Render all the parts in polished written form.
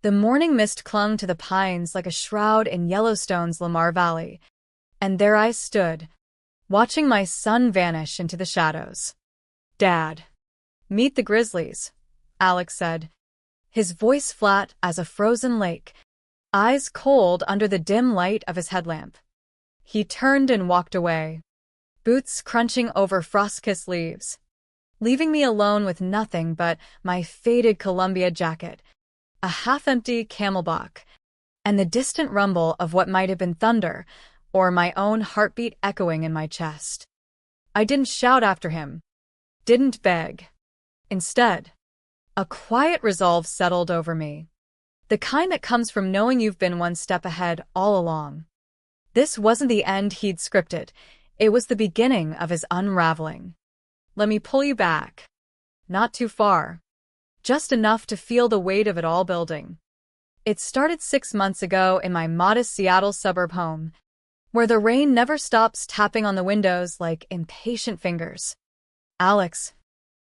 The morning mist clung to the pines like a shroud in Yellowstone's Lamar Valley, and there I stood, watching my son vanish into the shadows. "Dad, meet the Grizzlies," Alex said, his voice flat as a frozen lake, eyes cold under the dim light of his headlamp. He turned and walked away, boots crunching over frost-kissed leaves, leaving me alone with nothing but my faded Columbia jacket, a half-empty Camelback, and the distant rumble of what might have been thunder, or my own heartbeat echoing in my chest. I didn't shout after him, didn't beg. Instead, a quiet resolve settled over me, the kind that comes from knowing you've been one step ahead all along. This wasn't the end he'd scripted, it was the beginning of his unraveling. "Let me pull you back." Not too far. Just enough to feel the weight of it all building. It started 6 months ago in my modest Seattle suburb home, where the rain never stops tapping on the windows like impatient fingers. Alex,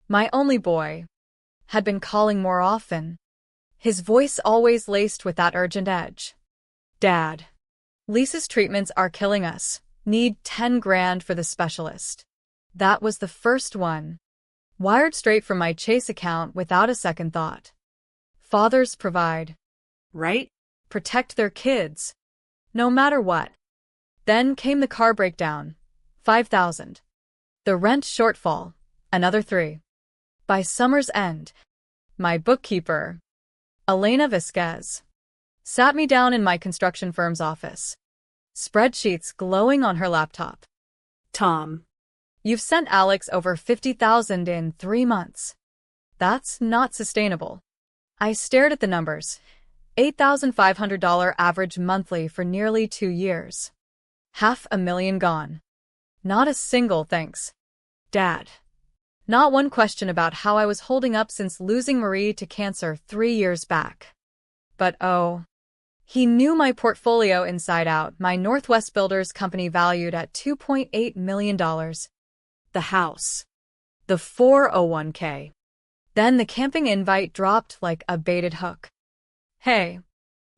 my only boy, had been calling more often, his voice always laced with that urgent edge. "Dad, Lisa's treatments are killing us. Need 10 grand for the specialist." That was the first one, wired straight from my Chase account without a second thought. Fathers provide, right? Protect their kids, no matter what. Then came the car breakdown, 5,000. The rent shortfall, another 3. By summer's end, my bookkeeper, Elena Vasquez, sat me down in my construction firm's office, spreadsheets glowing on her laptop. "Tom, you've sent Alex over 50,000 in 3 months. That's not sustainable." I stared at the numbers. $8,500 average monthly for nearly 2 years. $500,000 gone. Not a single thanks, Dad. Not one question about how I was holding up since losing Marie to cancer 3 years back. But oh, he knew my portfolio inside out, my Northwest Builders company valued at $2.8 million. The house. The 401k. Then the camping invite dropped like a baited hook. "Hey,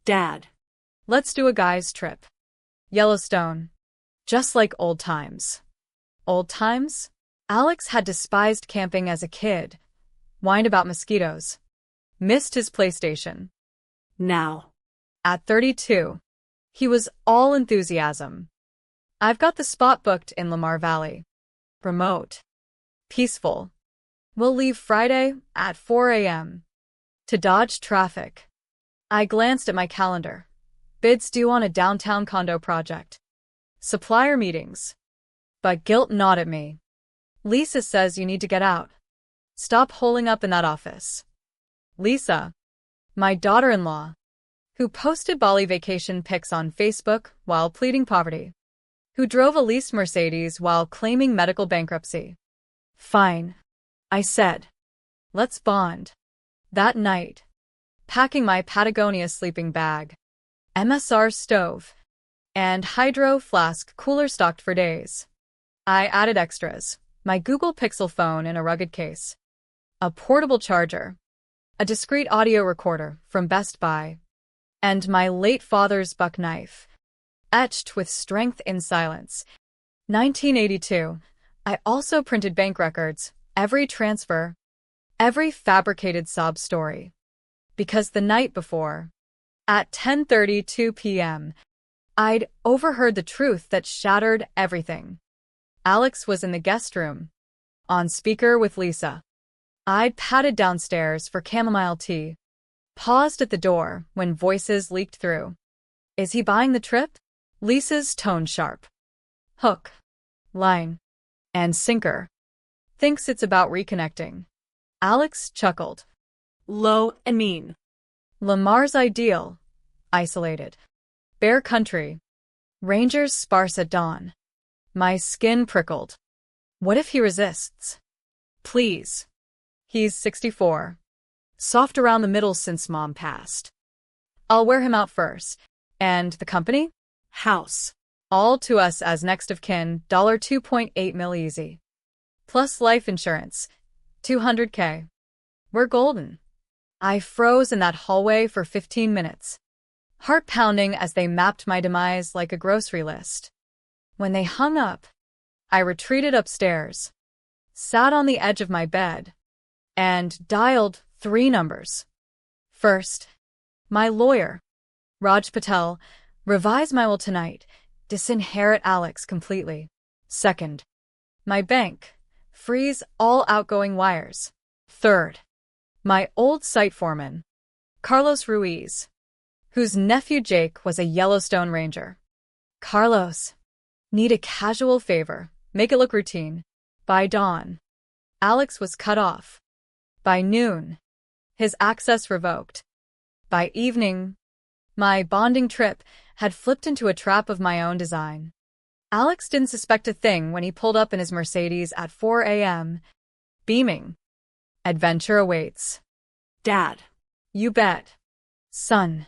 Dad, let's do a guy's trip. Yellowstone. Just like old times." Old times? Alex had despised camping as a kid, whined about mosquitoes, missed his PlayStation. Now, at 32, he was all enthusiasm. "I've got the spot booked in Lamar Valley. Remote. Peaceful. We'll leave Friday at 4 a.m. to dodge traffic." I glanced at my calendar. Bids due on a downtown condo project. Supplier meetings. But guilt gnawed at me. "Lisa says you need to get out. Stop holing up in that office." Lisa, my daughter-in-law, who posted Bali vacation pics on Facebook while pleading poverty, who drove a leased Mercedes while claiming medical bankruptcy. "Fine," I said. "Let's bond." That night, packing my Patagonia sleeping bag, MSR stove, and hydro flask cooler stocked for days, I added extras, my Google Pixel phone in a rugged case, a portable charger, a discreet audio recorder from Best Buy, and my late father's buck knife, etched with strength in silence. 1982. I also printed bank records, every transfer, every fabricated sob story. Because the night before, at 10:32 p.m., I'd overheard the truth that shattered everything. Alex was in the guest room, on speaker with Lisa. I'd padded downstairs for chamomile tea, paused at the door when voices leaked through. "Is he buying the trip?" Lisa's tone sharp. "Hook, line, and sinker. Thinks it's about reconnecting." Alex chuckled. "Low and mean. Lamar's ideal. Isolated. Bear country. Rangers sparse at dawn." My skin prickled. What if he resists? Please. He's 64. Soft around the middle since Mom passed. I'll wear him out first. And the company? House. All to us as next of kin, $2.8 mil easy. Plus life insurance, $200K. We're golden. I froze in that hallway for 15 minutes, heart pounding as they mapped my demise like a grocery list. When they hung up, I retreated upstairs, sat on the edge of my bed, and dialed 3 numbers. First, my lawyer, Raj Patel, revise my will tonight, disinherit Alex completely. Second, my bank, freeze all outgoing wires. Third, my old site foreman, Carlos Ruiz, whose nephew Jake was a Yellowstone ranger. Carlos, need a casual favor, make it look routine. By dawn, Alex was cut off. By noon, his access revoked. By evening, my bonding trip had flipped into a trap of my own design. Alex didn't suspect a thing when he pulled up in his Mercedes at 4 a.m., beaming. Adventure awaits. Dad. You bet. Son.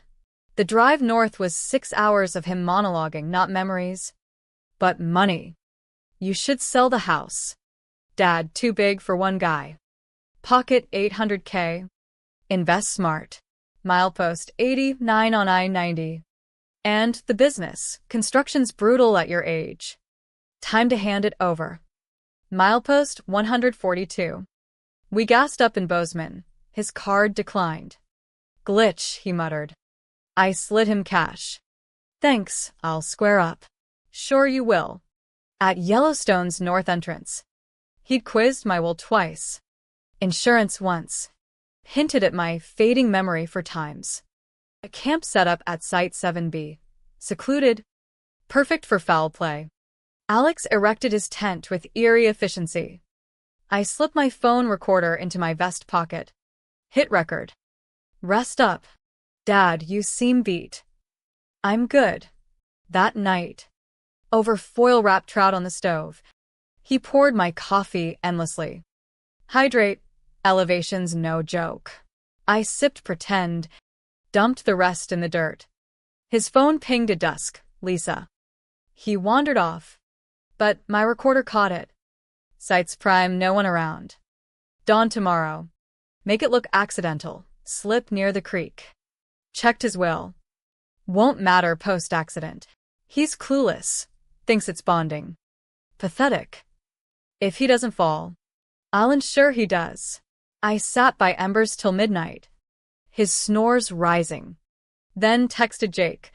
The drive north was 6 hours of him monologuing, not memories, but money. You should sell the house. Dad, too big for one guy. Pocket $800K. Invest smart. Milepost 89 on I-90. And the business. Construction's brutal at your age. Time to hand it over. Milepost 142. We gassed up in Bozeman. His card declined. Glitch, he muttered. I slid him cash. Thanks, I'll square up. Sure you will. At Yellowstone's north entrance. He'd quizzed my will twice. Insurance once. Hinted at my fading memory for times. A camp set up at Site 7B. Secluded. Perfect for foul play. Alex erected his tent with eerie efficiency. I slipped my phone recorder into my vest pocket. Hit record. Rest up. Dad, you seem beat. I'm good. That night, over foil-wrapped trout on the stove, he poured my coffee endlessly. Hydrate. Elevation's no joke. I sipped pretend, dumped the rest in the dirt. His phone pinged at dusk. Lisa. He wandered off, but my recorder caught it. Sites prime, no one around. Dawn tomorrow. Make it look accidental. Slip near the creek. Checked his will. Won't matter post-accident. He's clueless. Thinks it's bonding. Pathetic. If he doesn't fall, I'll ensure he does. I sat by embers till midnight, his snores rising. Then texted Jake,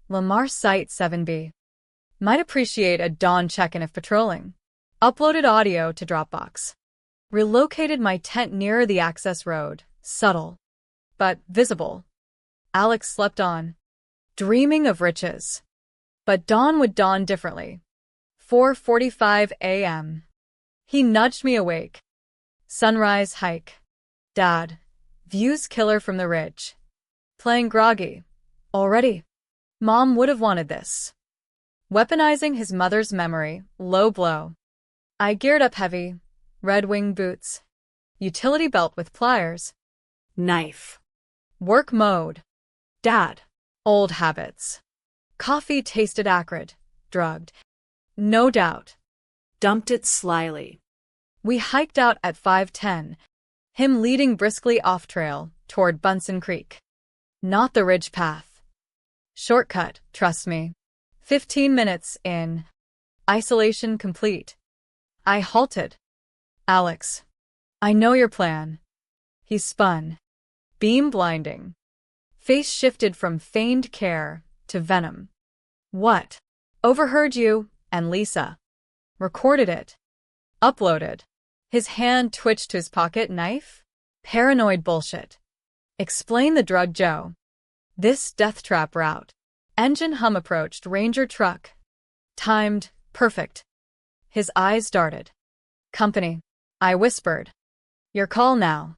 Lamar Site 7B. Might appreciate a dawn check-in if patrolling. Uploaded audio to Dropbox. Relocated my tent nearer the access road, subtle, but visible. Alex slept on, dreaming of riches. But dawn would dawn differently. 4:45 a.m. He nudged me awake. Sunrise hike. Dad. Views killer from the ridge. Playing groggy. Already. Mom would have wanted this. Weaponizing his mother's memory, low blow. I geared up heavy. Red Wing boots. Utility belt with pliers. Knife. Work mode. Dad. Old habits. Coffee tasted acrid. Drugged. No doubt. Dumped it slyly. We hiked out at 5:10, him leading briskly off-trail toward Bunsen Creek. Not the ridge path. Shortcut, trust me. 15 minutes in. Isolation complete. I halted. Alex. I know your plan. He spun. Beam blinding. Face shifted from feigned care to venom. What? Overheard you and Lisa. Recorded it. Uploaded. His hand twitched to his pocket knife. Paranoid bullshit. Explain the drug, Joe. This death trap route. Engine hum approached Ranger truck. Timed, perfect. His eyes darted. Company. I whispered. Your call now.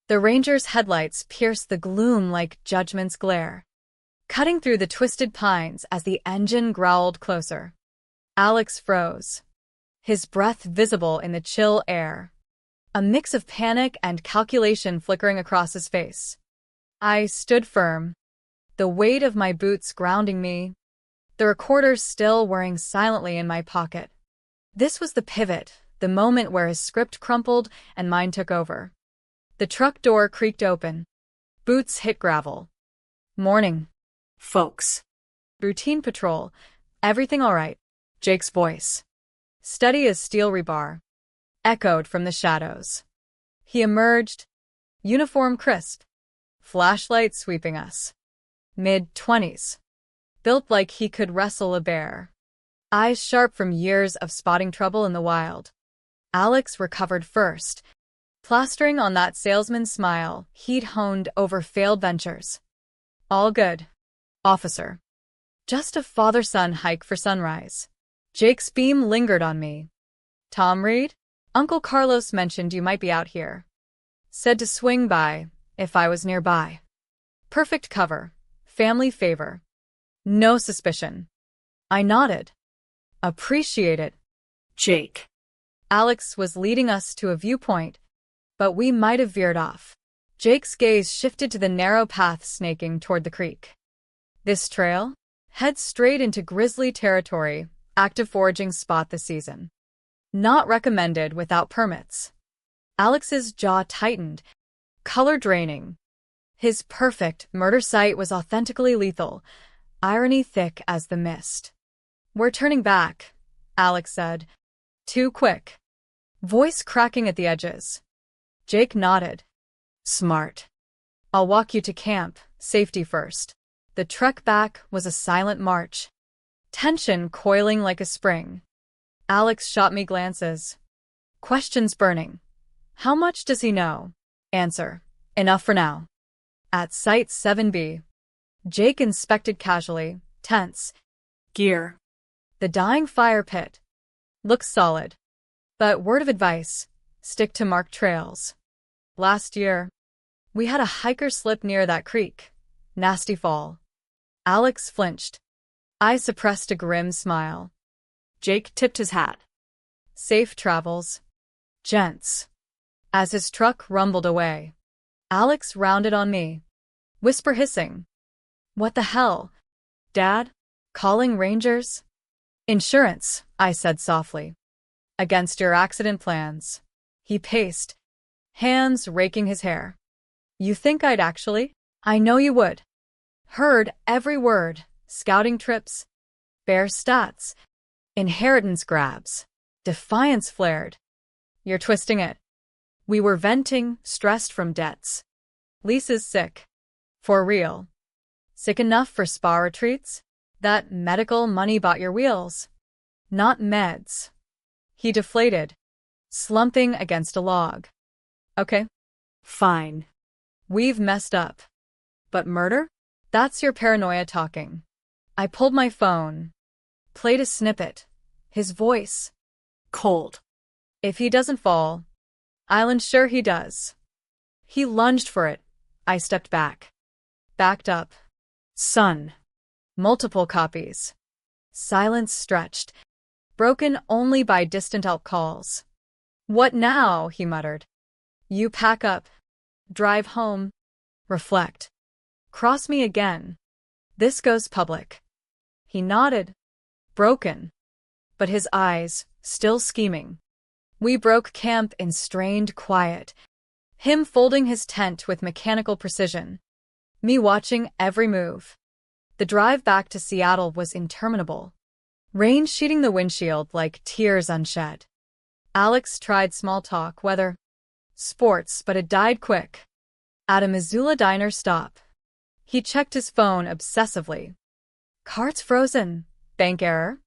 The Ranger's headlights pierced the gloom like judgment's glare, cutting through the twisted pines as the engine growled closer. Alex froze, his breath visible in the chill air, a mix of panic and calculation flickering across his face. I stood firm, the weight of my boots grounding me, the recorder still whirring silently in my pocket. This was the pivot, the moment where his script crumpled and mine took over. The truck door creaked open. Boots hit gravel. Morning, Folks. routine patrol. Everything all right? Jake's voice, steady as steel rebar, echoed from the shadows. He emerged, uniform crisp, flashlight sweeping us. Mid-20s, built like he could wrestle a bear. Eyes sharp from years of spotting trouble in the wild. Alex recovered first, plastering on that salesman's smile he'd honed over failed ventures. All good, officer. Just a father-son hike for sunrise. Jake's beam lingered on me. Tom Reed? Uncle Carlos mentioned you might be out here. Said to swing by, if I was nearby. Perfect cover. Family favor. No suspicion. I nodded. Appreciate it. Jake. Alex was leading us to a viewpoint, but we might have veered off. Jake's gaze shifted to the narrow path snaking toward the creek. This trail? Heads straight into grizzly territory, active foraging spot this season. Not recommended without permits. Alex's jaw tightened, color draining. His perfect murder site was authentically lethal, irony thick as the mist. We're turning back, Alex said. Too quick. Voice cracking at the edges. Jake nodded. Smart. I'll walk you to camp, safety first. The trek back was a silent march. Tension coiling like a spring. Alex shot me glances. Questions burning. How much does he know? Answer. Enough for now. At Site 7B. Jake inspected casually, tense. Gear. The dying fire pit. Looks solid. But word of advice, stick to marked trails. Last year, we had a hiker slip near that creek. Nasty fall. Alex flinched. I suppressed a grim smile. Jake tipped his hat. Safe travels. Gents. As his truck rumbled away, Alex rounded on me. Whisper hissing. What the hell? Dad? Calling rangers? Insurance, I said softly. Against your accident plans. He paced, hands raking his hair. You think I'd actually? I know you would. Heard every word. Scouting trips. Bear stats. Inheritance grabs. Defiance flared. You're twisting it. We were venting, stressed from debts. Lisa's sick. For real. Sick enough for spa retreats? That medical money bought your wheels. Not meds. He deflated, slumping against a log. Okay. Fine. We've messed up. But murder? That's your paranoia talking. I pulled my phone. Played a snippet. His voice. Cold. If he doesn't fall, I'll ensure he does. He lunged for it. I stepped back. Backed up. Son. Multiple copies. Silence stretched, broken only by distant outcalls. What now? He muttered. You pack up. Drive home. Reflect. Cross me again. This goes public. He nodded. Broken. But his eyes, still scheming. We broke camp in strained quiet. Him folding his tent with mechanical precision. Me watching every move. The drive back to Seattle was interminable. Rain sheeting the windshield like tears unshed. Alex tried small talk, weather, sports, but it died quick. At a Missoula diner stop. He checked his phone obsessively. Cart's frozen. Bank error?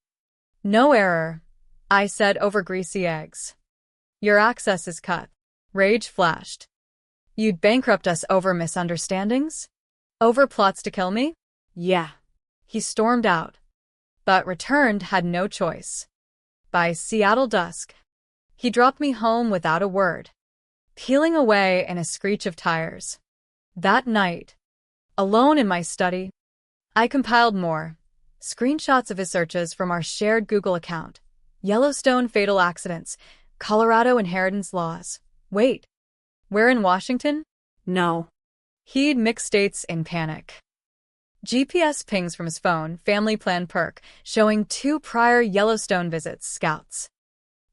No error, I said over greasy eggs. Your access is cut. Rage flashed. You'd bankrupt us over misunderstandings? Over plots to kill me? Yeah. He stormed out, but returned had no choice. By Seattle dusk, he dropped me home without a word, peeling away in a screech of tires. That night, alone in my study, I compiled more screenshots of his searches from our shared Google account. Yellowstone fatal accidents, Colorado inheritance laws. Wait, we're in Washington? No. He'd mixed states in panic. GPS pings from his phone, family plan perk, showing 2 prior Yellowstone visits, scouts.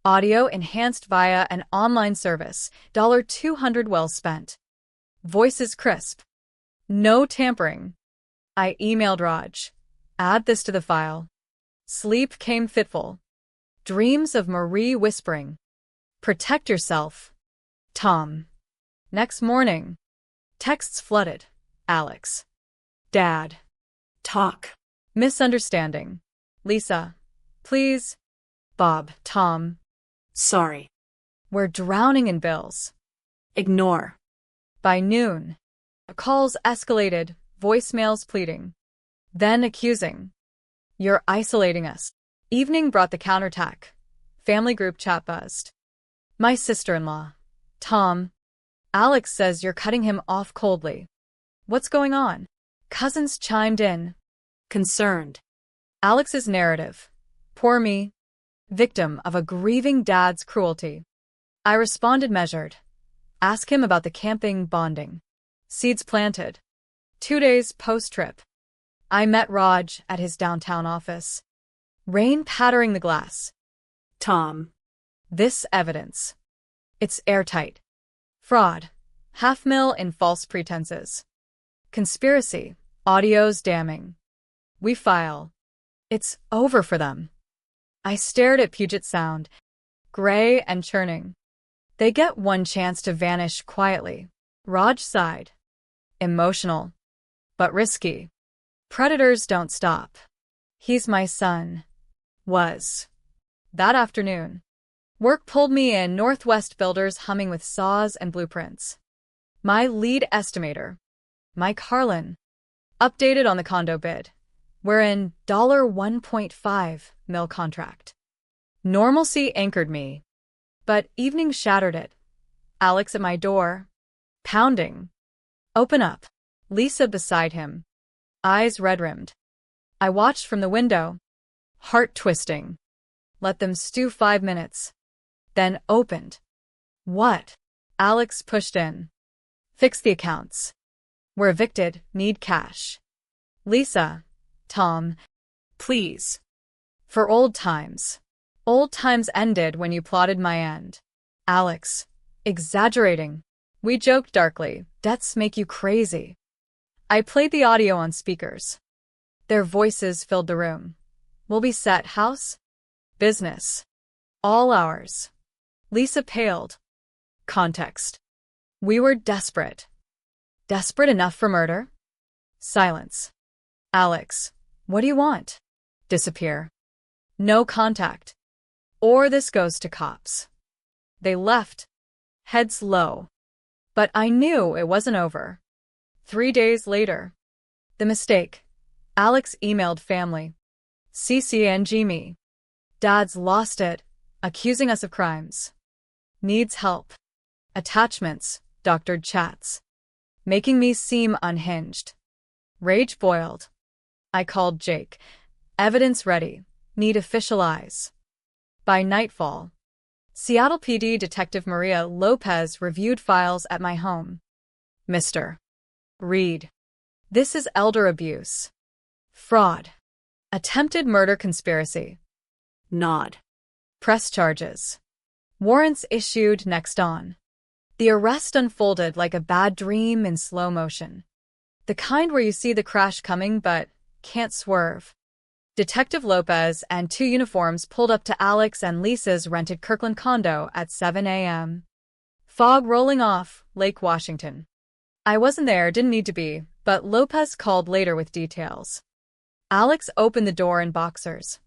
Audio enhanced via an online service, $200 well spent. Voices crisp. No tampering. I emailed Raj. Add this to the file. Sleep came fitful. Dreams of Marie whispering. Protect yourself. Tom. Next morning. Texts flooded. Alex. Dad. Talk. Misunderstanding. Lisa. Please. Bob. Tom. Sorry. We're drowning in bills. Ignore. By noon. Calls escalated, voicemails pleading. Then accusing. You're isolating us. Evening brought the counterattack. Family group chat buzzed. My sister-in-law. Tom. Alex says you're cutting him off coldly. What's going on? Cousins chimed in. Concerned. Alex's narrative. Poor me. Victim of a grieving dad's cruelty. I responded measured. Ask him about the camping bonding. Seeds planted. 2 days post-trip. I met Raj at his downtown office. Rain pattering the glass. Tom. This evidence. It's airtight. Fraud. $500,000 in false pretenses. Conspiracy. Audio's damning. We file. It's over for them. I stared at Puget Sound. Gray and churning. They get one chance to vanish quietly. Raj sighed. Emotional. But risky. Predators don't stop. He's my son. Was. That afternoon. Work pulled me in, Northwest Builders humming with saws and blueprints. My lead estimator, Mike Harlan, updated on the condo bid. We're in $1.5 million contract. Normalcy anchored me, but evening shattered it. Alex at my door, pounding. Open up. Lisa beside him, eyes red-rimmed. I watched from the window, heart twisting. Let them stew 5 minutes. Then opened. What? Alex pushed in. Fix the accounts. We're evicted, need cash. Lisa. Tom. Please. For old times. Old times ended when you plotted my end. Alex. Exaggerating. We joked darkly. Debts make you crazy. I played the audio on speakers. Their voices filled the room. We'll be set, house? Business. All ours. Lisa paled. Context. We were desperate. Desperate enough for murder? Silence. Alex. What do you want? Disappear. No contact. Or this goes to cops. They left, heads low. But I knew it wasn't over. 3 days later. The mistake. Alex emailed family. CCNG me. Dad's lost it, accusing us of crimes. Needs help. Attachments, doctored chats. Making me seem unhinged. Rage boiled. I called Jake. Evidence ready. Need official eyes. By nightfall. Seattle PD Detective Maria Lopez reviewed files at my home. Mr. Reed. This is elder abuse. Fraud. Attempted murder conspiracy. Nod. Press charges. Warrants issued next on. The arrest unfolded like a bad dream in slow motion. The kind where you see the crash coming but can't swerve. Detective Lopez and 2 uniforms pulled up to Alex and Lisa's rented Kirkland condo at 7 a.m. Fog rolling off Lake Washington. I wasn't there, didn't need to be, but Lopez called later with details. Alex opened the door in boxers.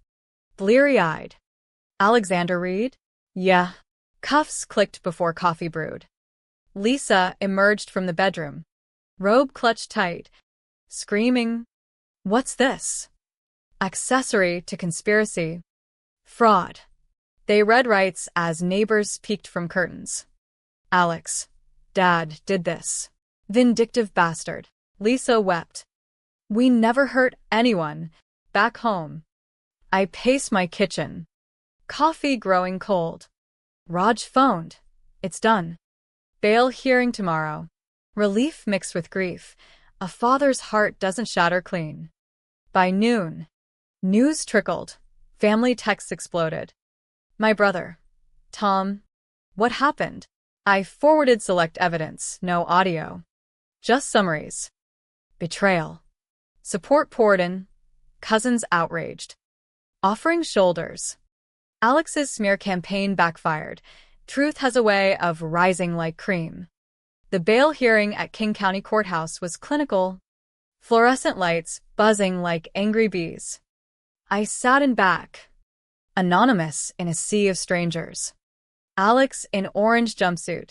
Bleary-eyed. Alexander Reed? Yeah. Cuffs clicked before coffee brewed. Lisa emerged from the bedroom. Robe clutched tight. Screaming. What's this? Accessory to conspiracy. Fraud. They read rights as neighbors peeked from curtains. Alex. Dad did this. Vindictive bastard. Lisa wept. We never hurt anyone. Back home. I paced my kitchen. Coffee growing cold. Raj phoned. It's done. Bail hearing tomorrow. Relief mixed with grief. A father's heart doesn't shatter clean. By noon. News trickled. Family texts exploded. My brother. Tom. What happened? I forwarded select evidence, no audio. Just summaries. Betrayal. Support poured in. Cousins outraged. Offering shoulders. Alex's smear campaign backfired. Truth has a way of rising like cream. The bail hearing at King County Courthouse was clinical. Fluorescent lights buzzing like angry bees. I sat in back. Anonymous in a sea of strangers. Alex in orange jumpsuit.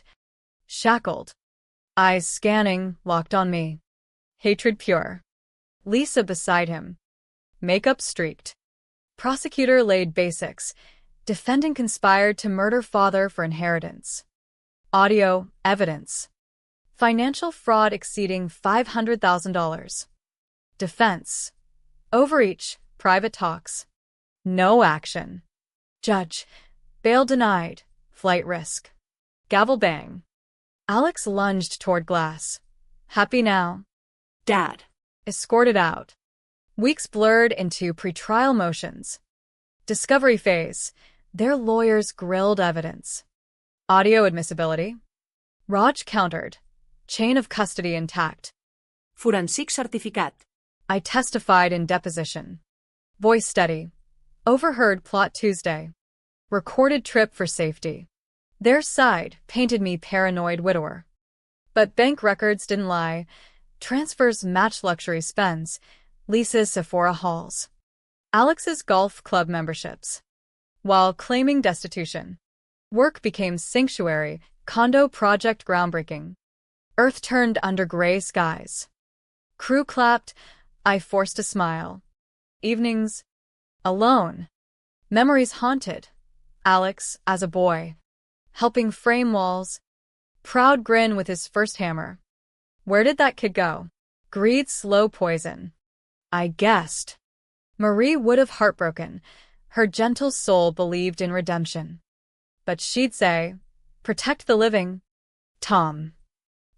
Shackled. Eyes scanning, locked on me. Hatred pure. Lisa beside him. Makeup streaked. Prosecutor laid basics. Defendant conspired to murder father for inheritance. Audio evidence. Financial fraud exceeding $500,000. Defense. Overreach, private talks. No action. Judge. Bail denied. Flight risk. Gavel bang. Alex lunged toward glass. Happy now. Dad. Escorted out. Weeks blurred into pretrial motions. Discovery phase. Their lawyers grilled evidence. Audio admissibility. Raj countered. Chain of custody intact. Forensic certificat. I testified in deposition. Voice steady. Overheard plot Tuesday. Recorded trip for safety. Their side painted me paranoid widower. But bank records didn't lie. Transfers match luxury spends. Lisa's Sephora hauls. Alex's golf club memberships. While claiming destitution. Work became sanctuary, condo project groundbreaking. Earth turned under gray skies. Crew clapped. I forced a smile. Evenings. Alone. Memories haunted. Alex, as a boy. Helping frame walls. Proud grin with his first hammer. Where did that kid go? Greed slow poison. I guessed. Marie would have heartbroken. Her gentle soul believed in redemption. But she'd say, protect the living. Tom.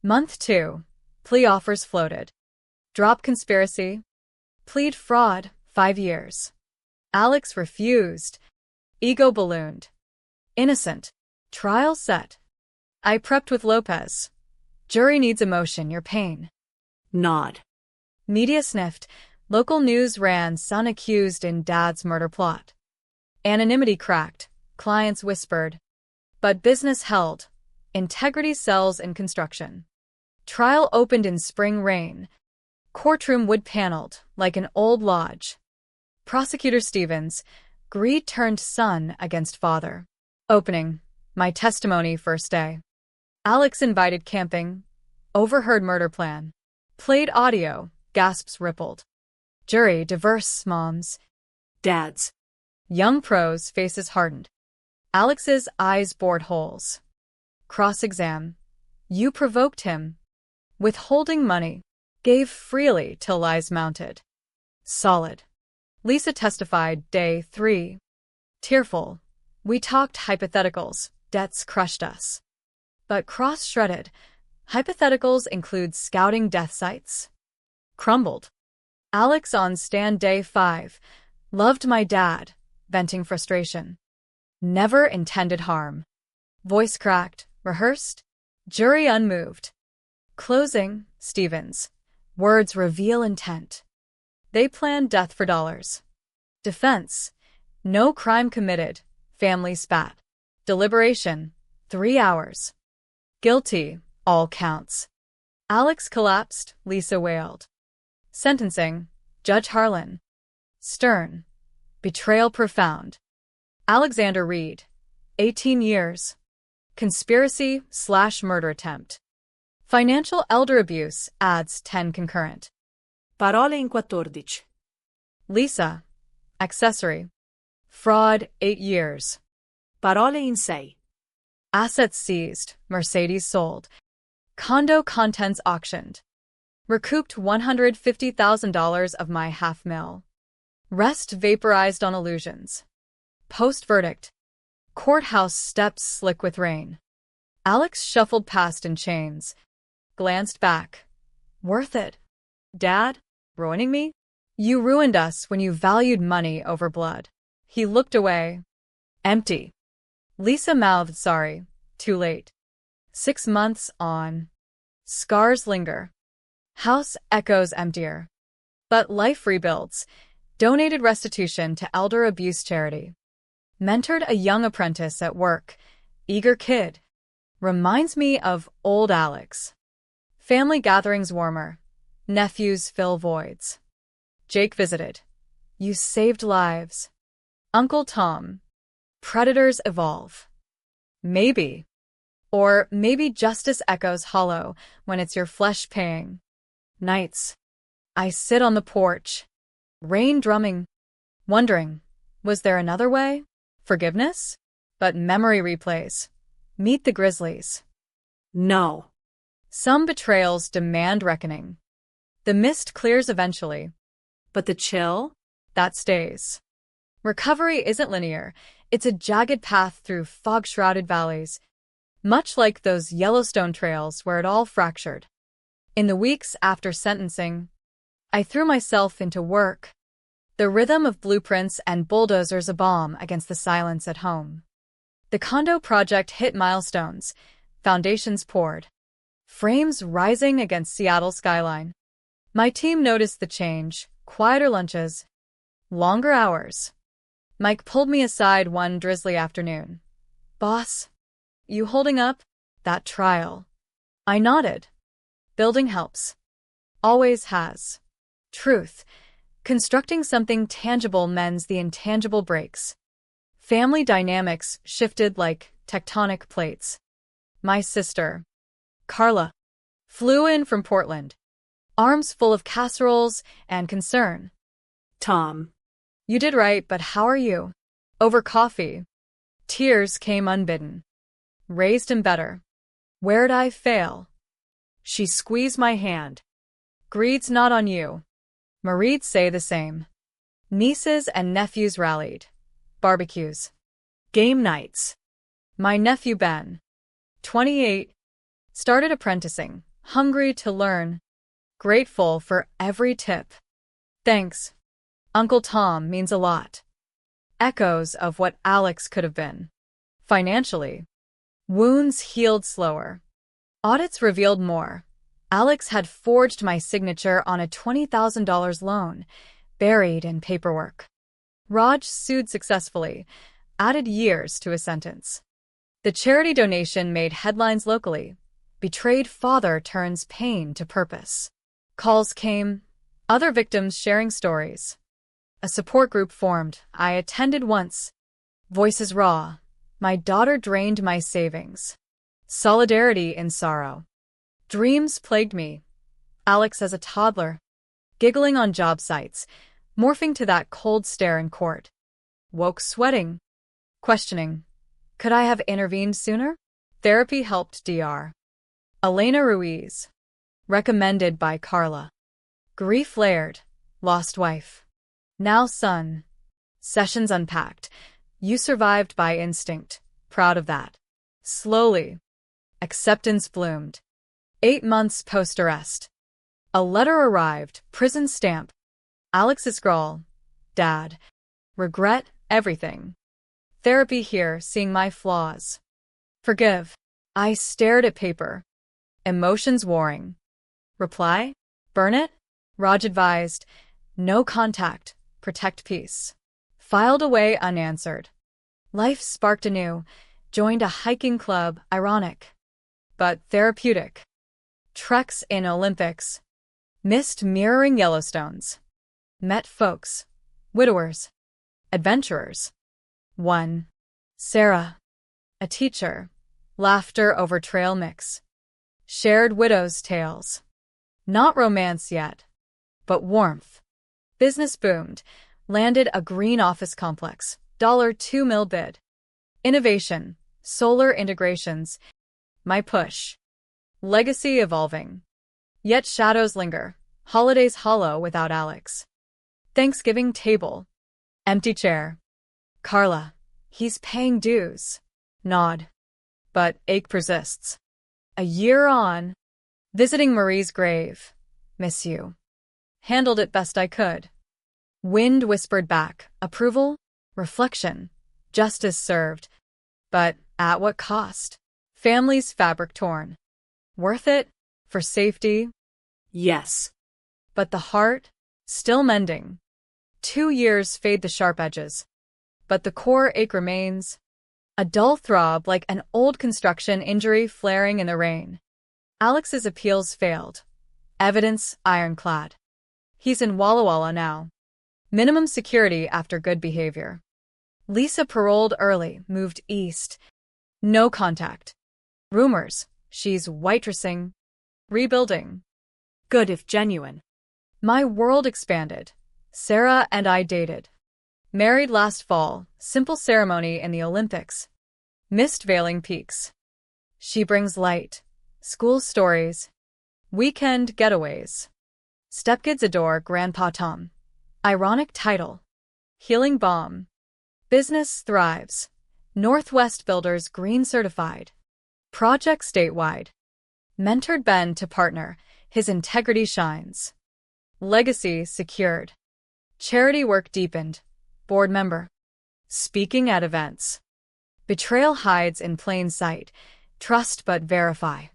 Month 2. Plea offers floated. Drop conspiracy. Plead fraud, 5 years. Alex refused. Ego ballooned. Innocent. Trial set. I prepped with Lopez. Jury needs emotion, your pain. Nod. Media sniffed. Local news ran son accused in dad's murder plot. Anonymity cracked. Clients whispered. But business held. Integrity sells in construction. Trial opened in spring rain. Courtroom wood-paneled, like an old lodge. Prosecutor Stevens. Greed turned son against father. Opening. My testimony first day. Alex invited camping. Overheard murder plan. Played audio. Gasps rippled. Jury diverse moms. Dads. Young pros faces hardened. Alex's eyes bored holes. Cross-exam. You provoked him. Withholding money. Gave freely till lies mounted. Solid. Lisa testified day 3. Tearful. We talked hypotheticals. Debts crushed us. But cross-shredded. Hypotheticals include scouting death sites. Crumbled. Alex on stand day 5. Loved my dad. Venting frustration. Never intended harm. Voice cracked. Rehearsed. Jury unmoved. Closing. Stevens. Words reveal intent. They planned death for dollars. Defense. No crime committed. Family spat. Deliberation. 3 hours. Guilty. All counts. Alex collapsed. Lisa wailed. Sentencing. Judge Harlan. Stern. Betrayal profound. Alexander Reed. 18 years. Conspiracy/murder attempt. Financial elder abuse adds 10 concurrent. Parole in 14. Lisa. Accessory. Fraud 8 years. Parole in 6. Assets seized. Mercedes sold. Condo contents auctioned. Recouped $150,000 of my $500,000. Rest vaporized on illusions. Post-verdict. Courthouse steps slick with rain. Alex shuffled past in chains. Glanced back. Worth it. Dad? Ruining me? You ruined us when you valued money over blood. He looked away. Empty. Lisa mouthed sorry. Too late. 6 months on. Scars linger. House echoes emptier. But life rebuilds. Donated restitution to elder abuse charity. Mentored a young apprentice at work. Eager kid. Reminds me of old Alex. Family gatherings warmer. Nephews fill voids. Jake visited. You saved lives. Uncle Tom. Predators evolve. Maybe. Or maybe justice echoes hollow when it's your flesh paying. Nights. I sit on the porch. Rain drumming. Wondering, was there another way? Forgiveness? But memory replays. Meet the Grizzlies. No. Some betrayals demand reckoning. The mist clears eventually. But the chill? That stays. Recovery isn't linear. It's a jagged path through fog-shrouded valleys, much like those Yellowstone trails where it all fractured. In the weeks after sentencing, I threw myself into work. The rhythm of blueprints and bulldozers a balm against the silence at home. The condo project hit milestones, foundations poured, frames rising against Seattle's skyline. My team noticed the change, quieter lunches, longer hours. Mike pulled me aside one drizzly afternoon. Boss, you holding up? That trial. I nodded. Building helps. Always has. Truth. Constructing something tangible mends the intangible breaks. Family dynamics shifted like tectonic plates. My sister, Carla, flew in from Portland, arms full of casseroles and concern. Tom. You did right, but how are you? Over coffee. Tears came unbidden. Raised him better. Where'd I fail? She squeezed my hand. Greed's not on you. Marie'd say the same. Nieces and nephews rallied. Barbecues. Game nights. My nephew Ben, 28, started apprenticing, hungry to learn, grateful for every tip. Thanks. Uncle Tom means a lot. Echoes of what Alex could have been. Financially. Wounds healed slower. Audits revealed more. Alex had forged my signature on a $20,000 loan, buried in paperwork. Raj sued successfully, added years to his sentence. The charity donation made headlines locally. Betrayed father turns pain to purpose. Calls came, other victims sharing stories. A support group formed. I attended once. Voices raw. My daughter drained my savings. Solidarity in sorrow. Dreams plagued me. Alex as a toddler. Giggling on job sites. Morphing to that cold stare in court. Woke sweating. Questioning. Could I have intervened sooner? Therapy helped Dr. Elena Ruiz. Recommended by Carla. Grief layered. Lost wife. Now son. Sessions unpacked. You survived by instinct. Proud of that. Slowly. Acceptance bloomed. 8 months post-arrest. A letter arrived, prison stamp. Alex's scrawl. Dad. Regret everything. Therapy here, seeing my flaws. Forgive. I stared at paper. Emotions warring. Reply? Burn it? Raj advised. No contact. Protect peace. Filed away unanswered. Life sparked anew. Joined a hiking club, ironic. But therapeutic. Treks in Olympics. Missed mirroring Yellowstones. Met folks. Widowers. Adventurers. One. Sarah. A teacher. Laughter over trail mix. Shared widows' tales. Not romance yet, but warmth. Business boomed. Landed a green office complex. $2 million bid. Innovation. Solar integrations. My push. Legacy evolving. Yet shadows linger. Holidays hollow without Alex. Thanksgiving table. Empty chair. Carla. He's paying dues. Nod. But ache persists. A year on. Visiting Marie's grave. Miss you. Handled it best I could. Wind whispered back. Approval? Reflection. Justice served. But at what cost? Family's fabric torn. Worth it? For safety? Yes. But the heart, still mending. 2 years fade the sharp edges. But the core ache remains. A dull throb like an old construction injury flaring in the rain. Alex's appeals failed. Evidence ironclad. He's in Walla Walla now. Minimum security after good behavior. Lisa paroled early, moved east. No contact. Rumors. She's waitressing. Rebuilding. Good if genuine. My world expanded. Sarah and I dated. Married last fall, simple ceremony in the Olympics. Mist veiling peaks. She brings light. School stories. Weekend getaways. Stepkids adore Grandpa Tom. Ironic title. Healing Balm. Business thrives. Northwest Builders Green Certified. Project statewide. Mentored Ben to partner. His integrity shines. Legacy secured. Charity work deepened. Board member. Speaking at events. Betrayal hides in plain sight. Trust but verify.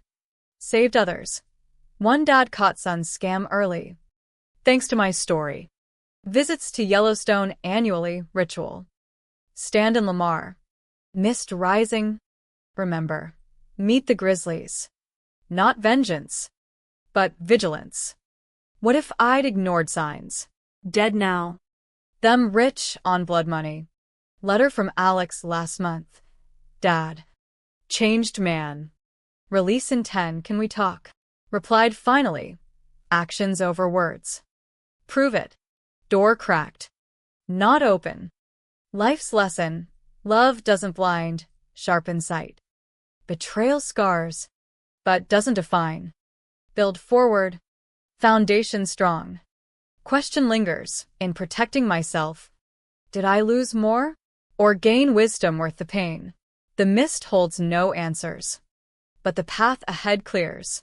Saved others. One dad caught son's scam early. Thanks to my story. Visits to Yellowstone annually, ritual. Stand in Lamar. Mist rising. Remember. Meet the Grizzlies. Not vengeance. But vigilance. What if I'd ignored signs? Dead now. Them rich on blood money. Letter from Alex last month. Dad. Changed man. Release in 10, can we talk? Replied finally. Actions over words. Prove it. Door cracked. Not open. Life's lesson. Love doesn't blind, sharpen sight. Betrayal scars, but doesn't define. Build forward. Foundation strong. Question lingers in protecting myself. Did I lose more? Or gain wisdom worth the pain? The mist holds no answers. But the path ahead clears.